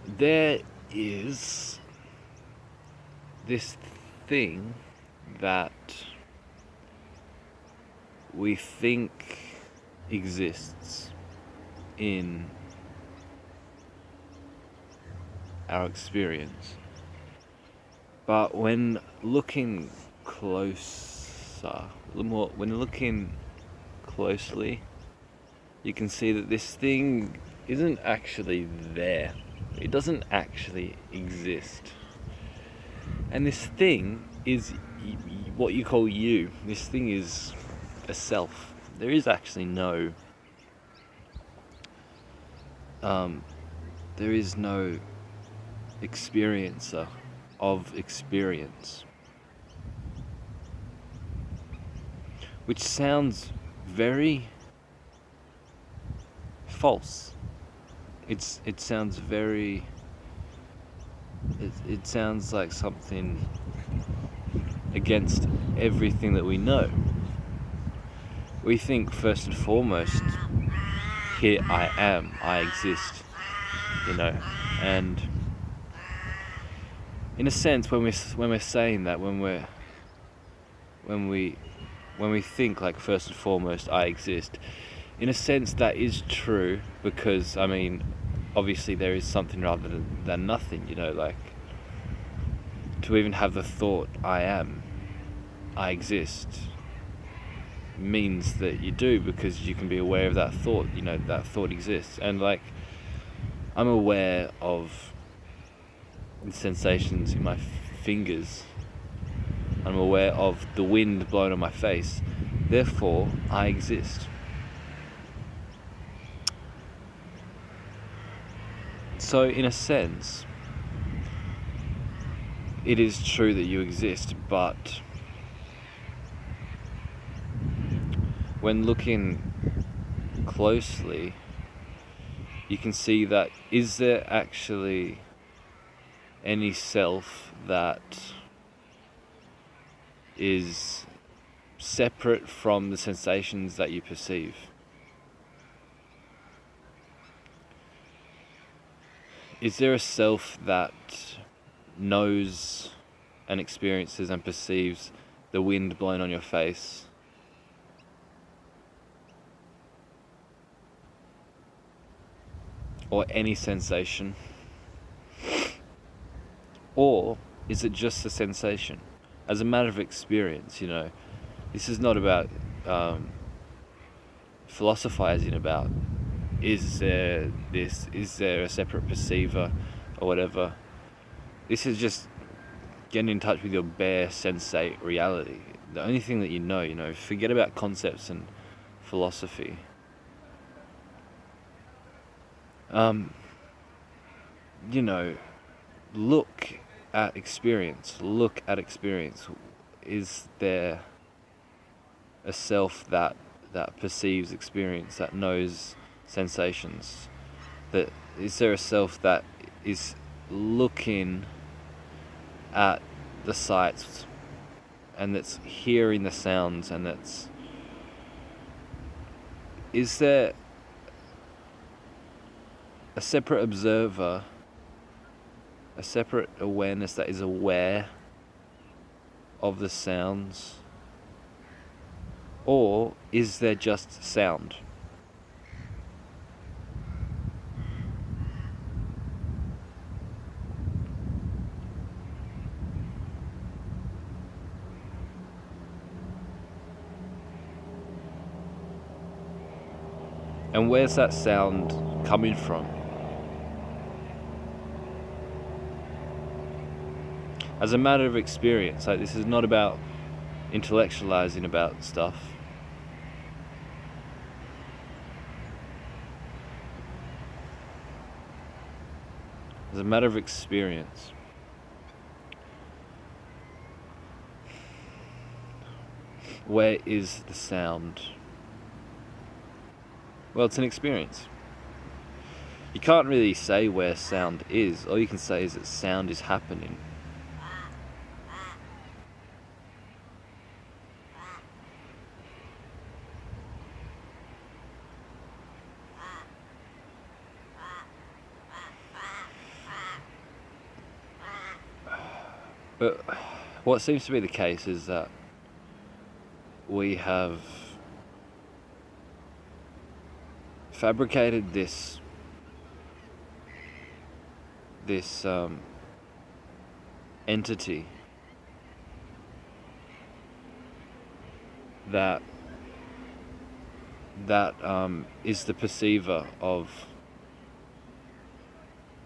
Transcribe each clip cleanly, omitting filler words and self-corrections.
there is this thing that we think exists in our experience. But when looking closer, when looking closely, you can see that this thing isn't actually there. It doesn't actually exist. And this thing is what you call you. This thing is a self. There is actually no there is no experiencer of experience, which sounds very false. It sounds very it sounds like something against everything that we know. We think first and foremost, here I am, I exist, and in a sense, when we're saying that, when we think like first and foremost, I exist, in a sense that is true, because obviously there is something rather than nothing, like to even have the thought I exist means that you do, because you can be aware of that thought, that thought exists. And like, I'm aware of the sensations in my fingers, I'm aware of the wind blowing on my face, therefore I exist. So in a sense, it is true that you exist, but when looking closely, you can see that is there actually any self that is separate from the sensations that you perceive? Is there a self that knows and experiences and perceives the wind blowing on your face? Or any sensation? Or is it just a sensation? As a matter of experience, this is not about philosophizing about is there a separate perceiver or whatever. This is just getting in touch with your bare sensate reality. The only thing that you know, forget about concepts and philosophy. Look at experience. Is there a self that perceives experience, that knows sensations? That is there a self that is looking at the sights and that's hearing the sounds, and is there a separate observer, a separate awareness that is aware of the sounds? Or is there just sound? And where's that sound coming from? As a matter of experience, like, this is not about intellectualizing about stuff. As a matter of experience, where is the sound? Well, it's an experience. You can't really say where sound is. All you can say is that sound is happening. But what seems to be the case is that we have fabricated this entity that is the perceiver of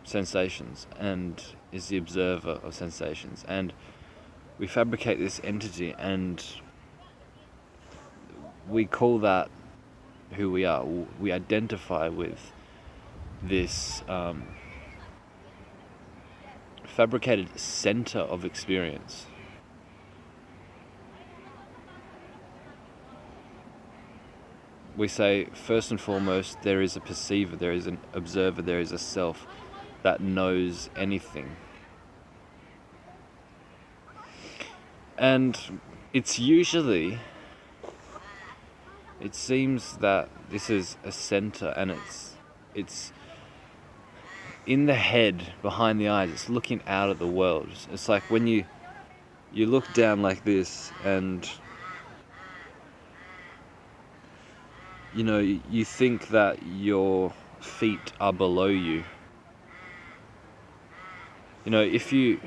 sensations and is the observer of sensations, and we fabricate this entity and we call that who we are. We identify with this fabricated center of experience. We say, first and foremost, there is a perceiver, there is an observer, there is a self that knows anything. And it's usually, it seems that this is a center, and it's in the head, behind the eyes. It's looking out at the world. It's like when you look down like this, and you know, you think that your feet are below you. You know, if you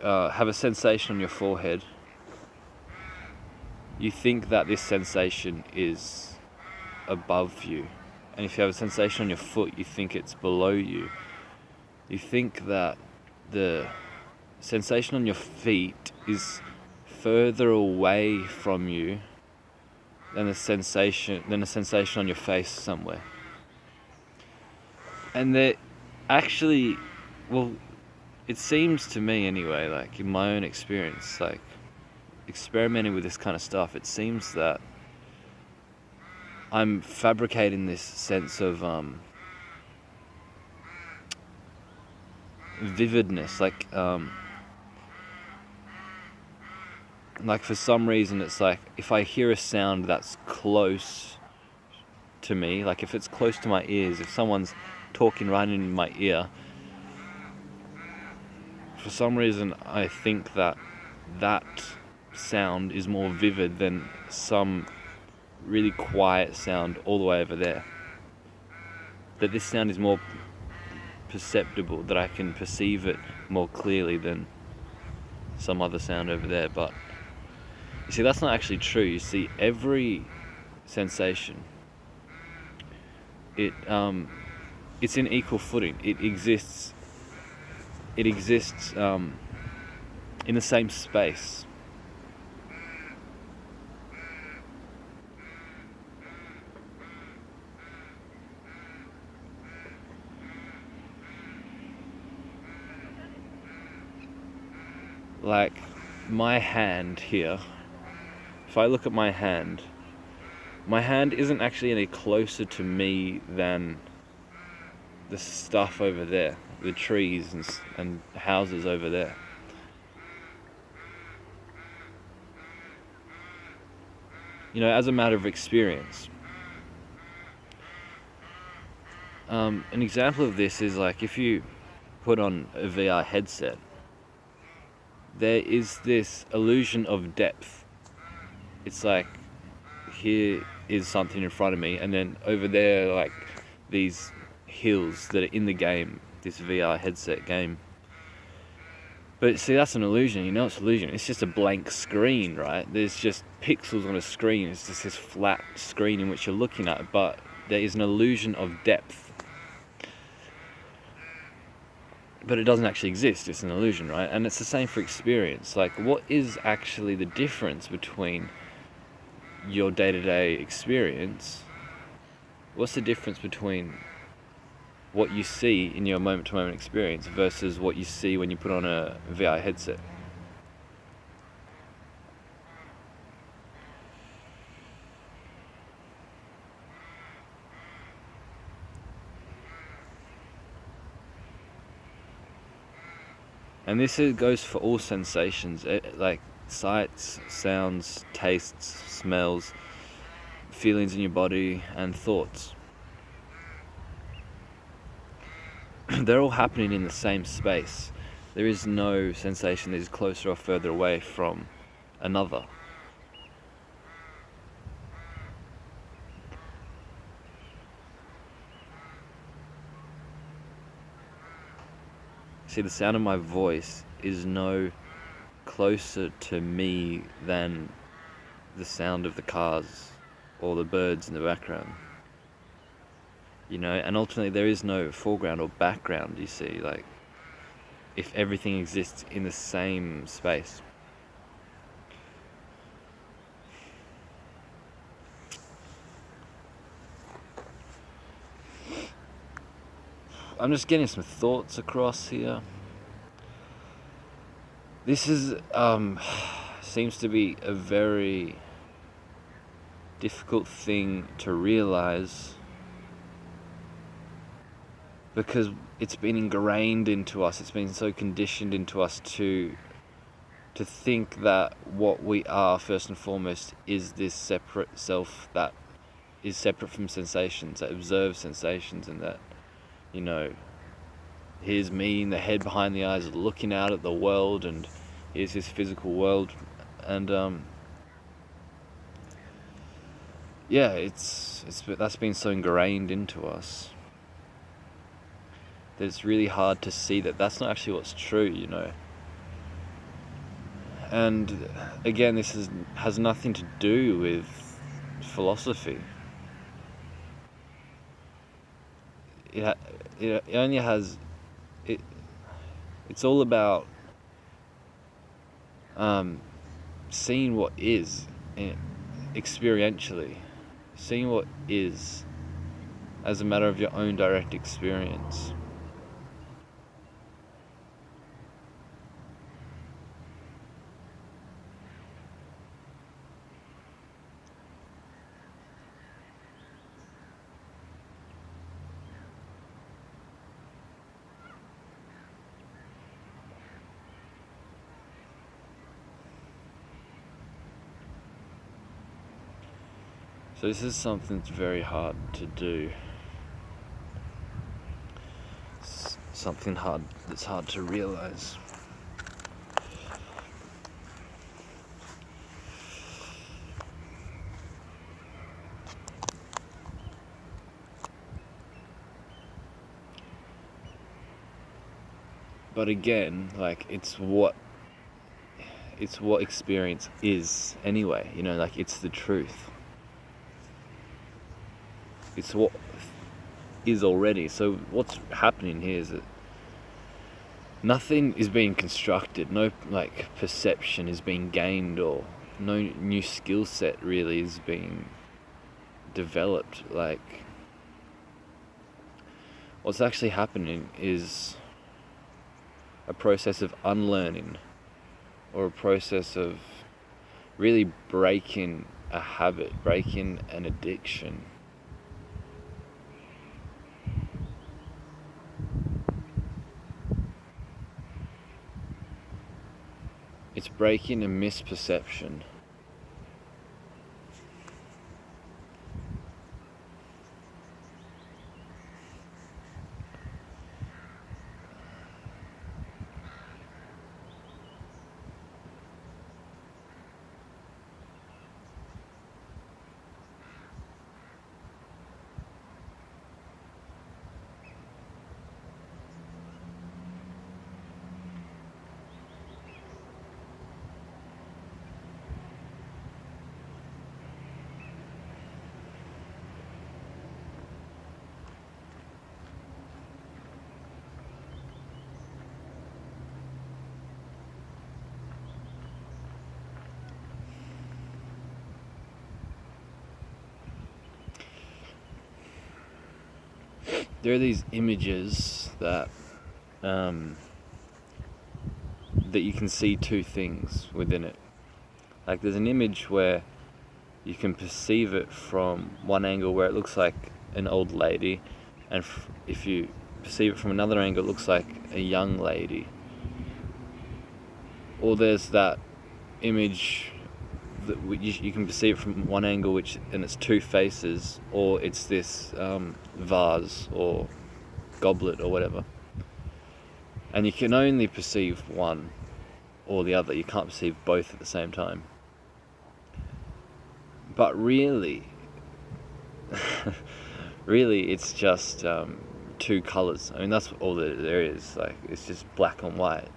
have a sensation on your forehead, you think that this sensation is above you. And if you have a sensation on your foot, you think it's below you. You think that the sensation on your feet is further away from you than a sensation on your face somewhere. And they're actually, well, it seems to me anyway, like in my own experience, like experimenting with this kind of stuff, it seems that I'm fabricating this sense of vividness, like for some reason it's like if I hear a sound that's close to me, like if it's close to my ears, if someone's talking right in my ear, for some reason I think that sound is more vivid than some really quiet sound all the way over there. That this sound is more perceptible, that I can perceive it more clearly than some other sound over there. But you see, that's not actually true. You see, every sensation, it's in equal footing. It exists in the same space. Like my hand here, if I look at my hand isn't actually any closer to me than the stuff over there, the trees and houses over there. You know, as a matter of experience. An example of this is like if you put on a VR headset, there is this illusion of depth. It's like, here is something in front of me, and then over there, like these hills that are in the game, this VR headset game. But see, that's an illusion. You know it's an illusion. It's just a blank screen, right? There's just pixels on a screen. It's just this flat screen in which you're looking at, but there is an illusion of depth. But it doesn't actually exist. It's an illusion, right? And it's the same for experience. Like, what is actually the difference between your day-to-day experience? What's the difference between what you see in your moment-to-moment experience versus what you see when you put on a VR headset? And this goes for all sensations, like sights, sounds, tastes, smells, feelings in your body, and thoughts. They're all happening in the same space. There is no sensation that is closer or further away from another. See, the sound of my voice is no closer to me than the sound of the cars or the birds in the background. And ultimately there is no foreground or background, you see, like, if everything exists in the same space. I'm just getting some thoughts across here. This is seems to be a very difficult thing to realize, because it's been ingrained into us, it's been so conditioned into us to think that what we are, first and foremost, is this separate self that is separate from sensations, that observes sensations, and that, here's me in the head behind the eyes looking out at the world, and here's this physical world, and that's been so ingrained into us that it's really hard to see that that's not actually what's true, And again, this has nothing to do with philosophy. It only has it's all about seeing what is experientially, seeing what is as a matter of your own direct experience. So this is something that's very hard to do. It's something that's hard to realize. But again, like, it's what experience is anyway, like, it's the truth. It's what is already. So what's happening here is that nothing is being constructed, no perception is being gained, or no new skill set really is being developed. What's actually happening is a process of unlearning, or a process of really breaking a habit, breaking an addiction. It's breaking a misperception. There are these images that you can see two things within it. Like, there's an image where you can perceive it from one angle where it looks like an old lady, and if you perceive it from another angle, it looks like a young lady. Or there's that image that you can perceive it from one angle, and it's two faces, or it's this vase or goblet or whatever. And you can only perceive one or the other. You can't perceive both at the same time. But really, really, it's just two colors. I mean, that's all that there is. Like, it's just black and white,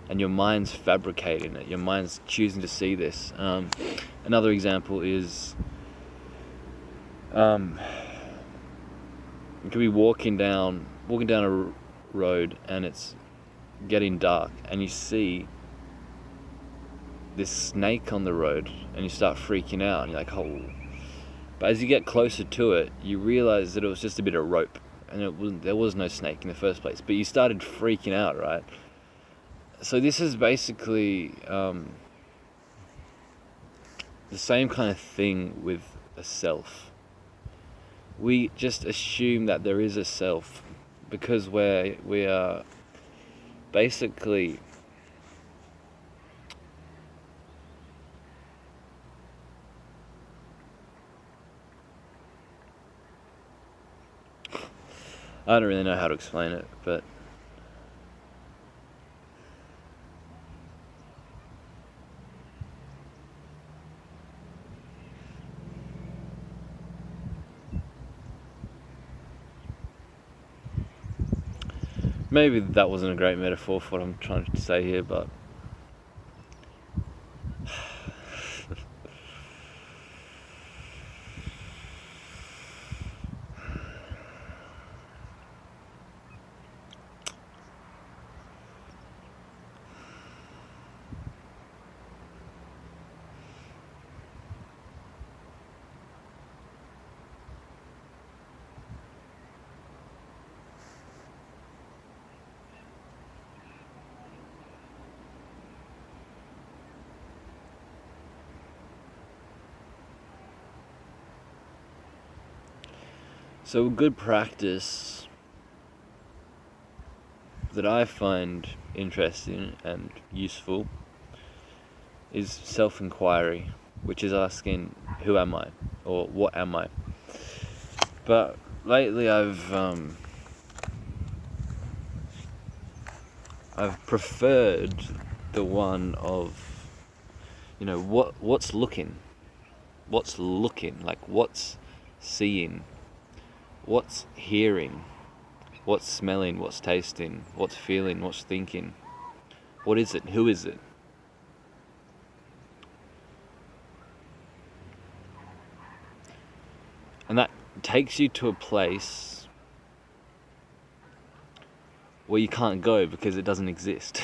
and your mind's fabricating it. Your mind's choosing to see this. Another example is, you could be walking down a road, and it's getting dark, and you see this snake on the road, and you start freaking out, and you're like, oh. But as you get closer to it, you realize that it was just a bit of rope, and there was no snake in the first place. But you started freaking out, right? So this is basically the same kind of thing with a self. We just assume that there is a self because we are basically I don't really know how to explain it, but maybe that wasn't a great metaphor for what I'm trying to say here, but so a good practice that I find interesting and useful is self-inquiry, which is asking, who am I? Or what am I? But lately I've preferred the one of, what's looking, like what's seeing, what's hearing, what's smelling, what's tasting, what's feeling, what's thinking. What is it? Who is it? And that takes you to a place where you can't go because it doesn't exist.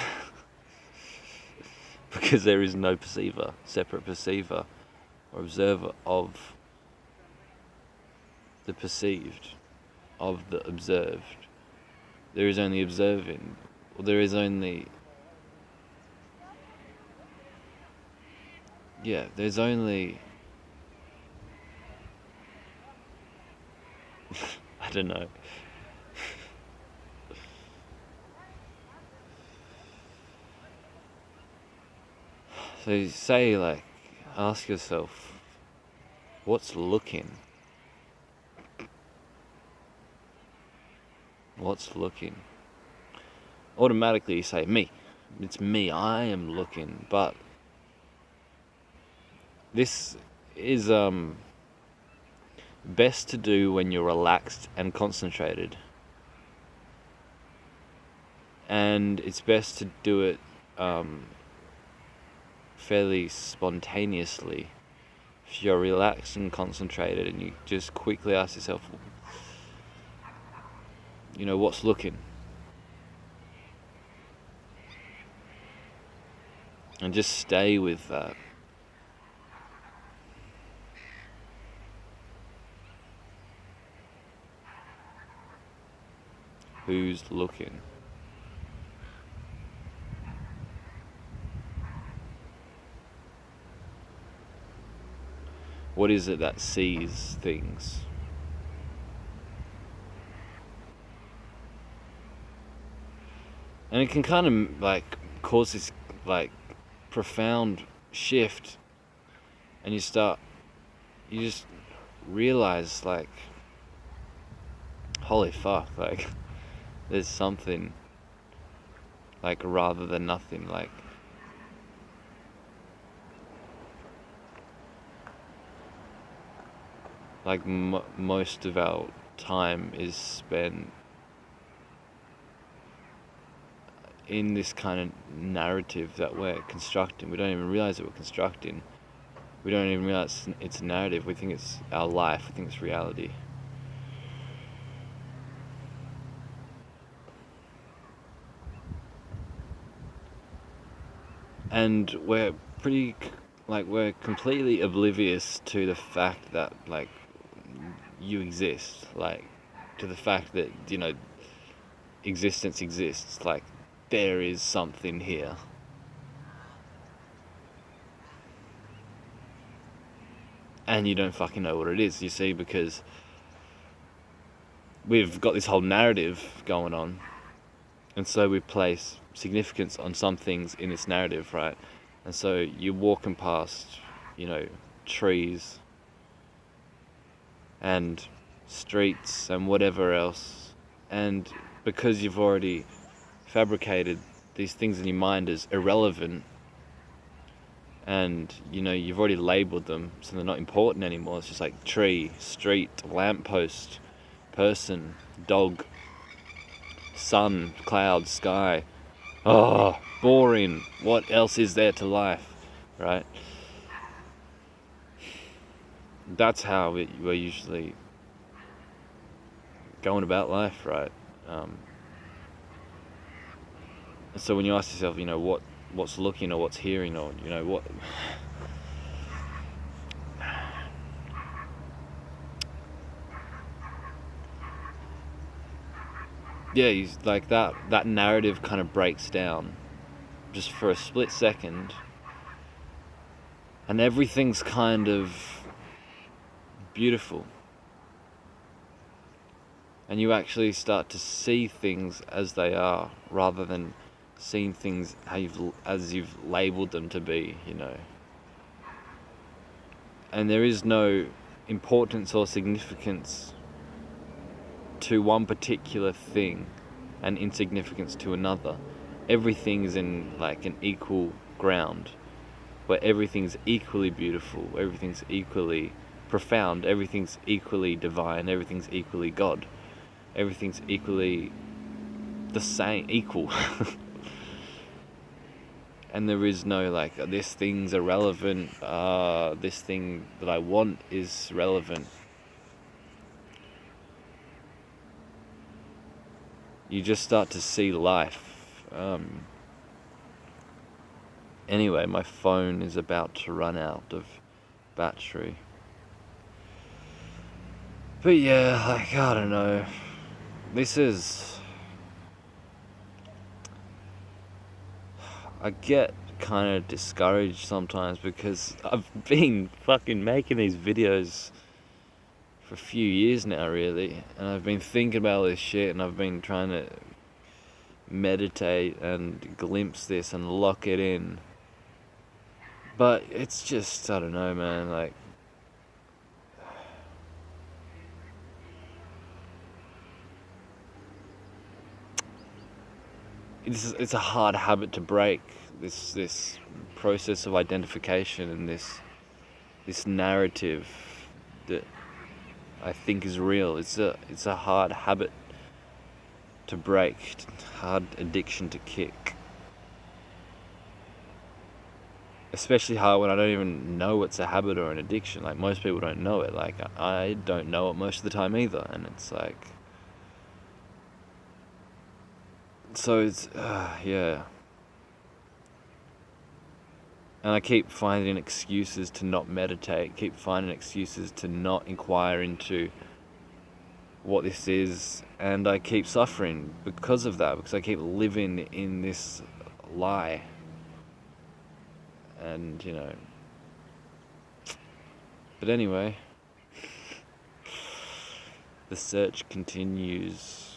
Because there is no perceiver, separate perceiver or observer of the perceived, of the observed. There is only observing, or there is only... there's only... I don't know. So you say, like, ask yourself, what's looking? What's looking? Automatically you say, me. It's me, I am looking. But this is best to do when you're relaxed and concentrated. And it's best to do it fairly spontaneously. If you're relaxed and concentrated and you just quickly ask yourself, what's looking? And just stay with that. Who's looking? What is it that sees things? And it can kind of like cause this like profound shift, and you just realize, like, holy fuck, like there's something like rather than nothing. Like most of our time is spent in this kind of narrative that we're constructing. We don't even realize that we're constructing. We don't even realize it's a narrative. We think it's our life. We think it's reality. And we're we're completely oblivious to the fact that, like, you exist. Like, to the fact that, existence exists. Like, there is something here. And you don't fucking know what it is, you see, because we've got this whole narrative going on. And so we place significance on some things in this narrative, right? And so you're walking past, trees and streets and whatever else. And because you've already fabricated these things in your mind as irrelevant, and you've already labeled them so they're not important anymore. It's just like tree, street, lamppost, person, dog, sun, cloud, sky. Oh, boring. What else is there to life, right? That's how we're usually going about life, right? So when you ask yourself, what's looking or what's hearing, or what, yeah, like that narrative kind of breaks down just for a split second, and everything's kind of beautiful, and you actually start to see things as they are rather than seeing things as you've labeled them to be, and there is no importance or significance to one particular thing and insignificance to another. Everything is in like an equal ground where everything's equally beautiful, everything's equally profound, everything's equally divine, everything's equally God, everything's equally the same, equal. And there is no like, this thing's irrelevant, this thing that I want is relevant. You just start to see life. Anyway, my phone is about to run out of battery. But yeah, like, I don't know. I get kind of discouraged sometimes because I've been fucking making these videos for a few years now, really, and I've been thinking about all this shit, and I've been trying to meditate and glimpse this and lock it in, but it's just, I don't know, man, like, it's a hard habit to break, this process of identification and this narrative that I think is real. It's a hard habit to break, hard addiction to kick. Especially hard when I don't even know it's a habit or an addiction. Like, most people don't know it. Like, I don't know it most of the time either. And it's like, so it's, yeah. And I keep finding excuses to not meditate, keep finding excuses to not inquire into what this is, and I keep suffering because of that, because I keep living in this lie. And, but anyway, the search continues.